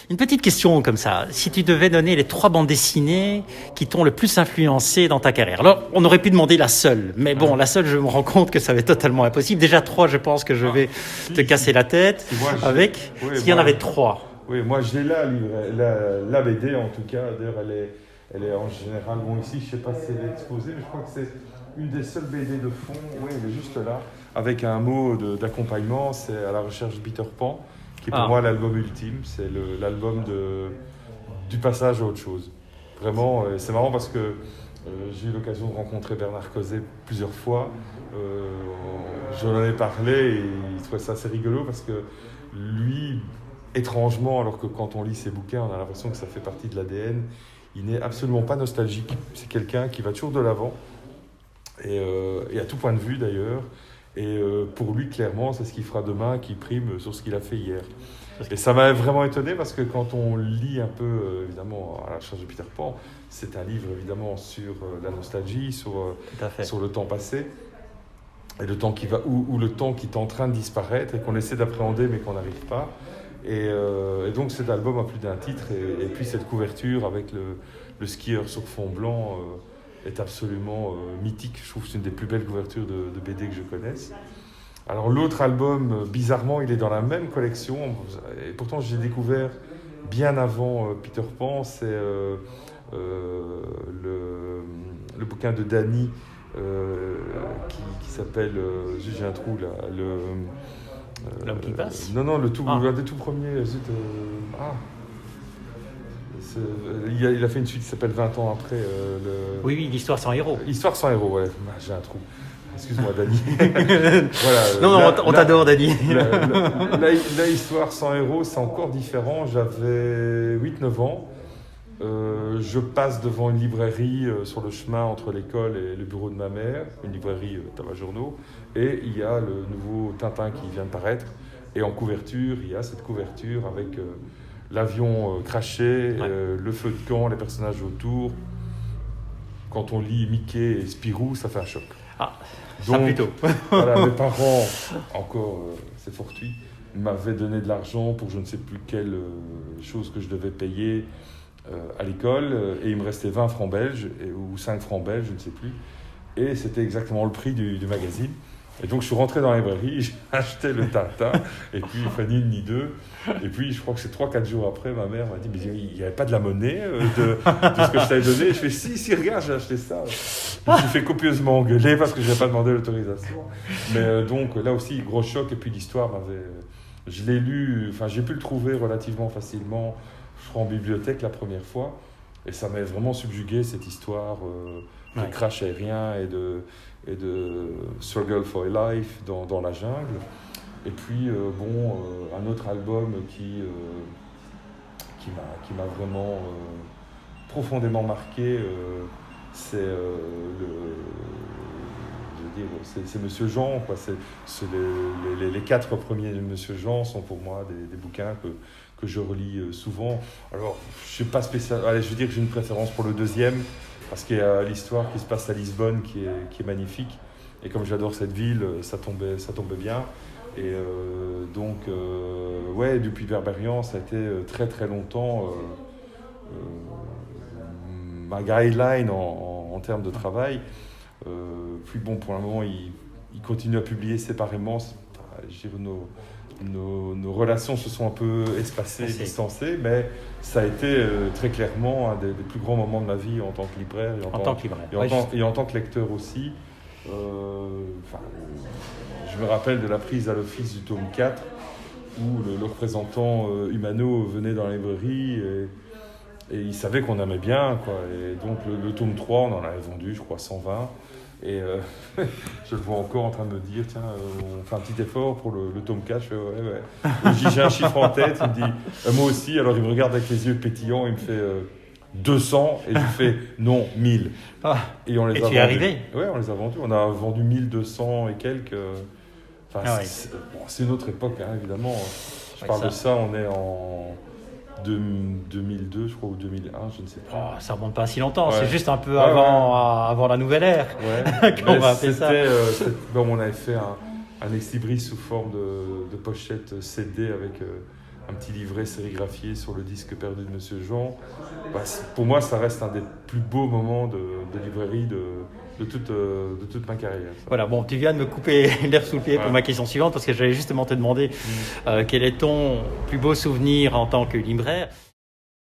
Une petite question comme ça. Si tu devais donner les 3 bandes dessinées qui t'ont le plus influencé dans ta carrière. Alors, on aurait pu demander la seule. Mais bon, la seule, je me rends compte que ça va être totalement impossible. Déjà 3, je pense que je vais te casser la tête avec. S'il y en avait 3. Oui, moi j'ai la BD en tout cas. D'ailleurs, elle est en général. Bon, ici, je ne sais pas si elle est exposée, mais je crois que c'est une des seules BD de fond. Oui, elle est juste là. Avec un mot d'accompagnement, c'est À la recherche de Peter Pan, qui est pour moi l'album ultime. C'est l'album du passage à autre chose. Vraiment, c'est marrant parce que j'ai eu l'occasion de rencontrer Bernard Cozet plusieurs fois. J'en ai parlé et il trouvait ça assez rigolo parce que lui, étrangement, alors que quand on lit ses bouquins, on a l'impression que ça fait partie de l'ADN, il n'est absolument pas nostalgique. C'est quelqu'un qui va toujours de l'avant, et à tout point de vue d'ailleurs. Et pour lui, clairement, c'est ce qu'il fera demain qui prime sur ce qu'il a fait hier. Et ça m'a vraiment étonné parce que quand on lit un peu, évidemment, À la recherche de Peter Pan, c'est un livre évidemment sur la nostalgie, sur le temps passé, et le temps qui va, ou le temps qui est en train de disparaître et qu'on essaie d'appréhender mais qu'on n'arrive pas. Et donc cet album a plus d'un titre, et puis cette couverture avec le skieur sur fond blanc est absolument mythique. Je trouve que c'est une des plus belles couvertures de BD que je connaisse. Alors l'autre album, bizarrement, il est dans la même collection, et pourtant j'ai découvert bien avant Peter Pan, c'est le bouquin de Dany qui s'appelle, j'ai un trou là, L'homme qui passe. Non, l'un des tout premiers. Il a fait une suite qui s'appelle 20 ans après. Oui, l'histoire sans héros. Histoire sans héros, ouais. J'ai un trou. Excuse-moi, Dany. On t'adore, Dany. La histoire sans héros, c'est encore différent. J'avais 8-9 ans. Je passe devant une librairie sur le chemin entre l'école et le bureau de ma mère, une librairie tabac-journaux, et il y a le nouveau Tintin qui vient de paraître, et en couverture, il y a cette couverture avec l'avion craché, le feu de camp, les personnages autour. Quand on lit Mickey et Spirou, ça fait un choc. Donc, ça plutôt. Voilà, mes parents, encore, c'est fortuit, m'avaient donné de l'argent pour je ne sais plus quelle chose que je devais payer à l'école, et il me restait 20 francs belges, ou 5 francs belges, je ne sais plus, et c'était exactement le prix du magazine. Et donc je suis rentré dans la librairie, j'ai acheté le Tintin, et puis ni une ni deux, et puis je crois que c'est 3-4 jours après, ma mère m'a dit, mais il n'y avait pas de la monnaie de ce que je t'avais donné. Je fais, si, regarde, j'ai acheté ça. Je me suis fait copieusement engueuler parce que je n'avais pas demandé l'autorisation. Mais donc là aussi, gros choc, et puis l'histoire je l'ai lu, j'ai pu le trouver relativement facilement, je crois en bibliothèque la première fois, et ça m'a vraiment subjugué, cette histoire de crash aérien et de struggle for life dans la jungle. Et puis un autre album qui m'a vraiment profondément marqué, c'est c'est Monsieur Jean, quoi. Les 4 premiers de Monsieur Jean sont pour moi des bouquins que je relis souvent. Alors, je suis pas spécial. Allez, je veux dire que j'ai une préférence pour le deuxième, parce qu'il y a l'histoire qui se passe à Lisbonne qui est magnifique. Et comme j'adore cette ville, ça tombait bien. Et depuis Berberian, ça a été très très longtemps ma guideline en termes de travail. Puis pour le moment, il continue à publier séparément. Je dirais, nos relations se sont un peu espacées, distancées, mais ça a été très clairement un des plus grands moments de ma vie en tant que libraire et en tant que lecteur aussi. Je me rappelle de la prise à l'office du tome 4 où le représentant Humano venait dans la librairie et il savait qu'on aimait bien, quoi. Et donc le tome 3, on en avait vendu, je crois, 120. Et je le vois encore en train de me dire, tiens, on fait un petit effort pour le tome 4. Je fais ouais. Je dis, j'ai un chiffre en tête, il me dit, moi aussi. Alors il me regarde avec les yeux pétillants, il me fait 200, et je fais non, 1000. Et on les a vendus. Arrivé? Ouais, on les a vendus. On a vendu 1200 et quelques. C'est une autre époque, hein, évidemment. Je parle de ça, on est en 2002, je crois, ou 2001, je ne sais plus. Ça remonte pas si longtemps, c'est juste un peu avant la nouvelle ère. On va appeler ça. On avait fait un ex libris sous forme de pochette CD un petit livret sérigraphié sur le disque perdu de Monsieur Jean. Pour moi, ça reste un des plus beaux moments de librairie de toute ma carrière. Ça. Voilà, bon, tu viens de me couper l'air sous le pied pour ma question suivante, parce que j'allais justement te demander quel est ton plus beau souvenir en tant que libraire.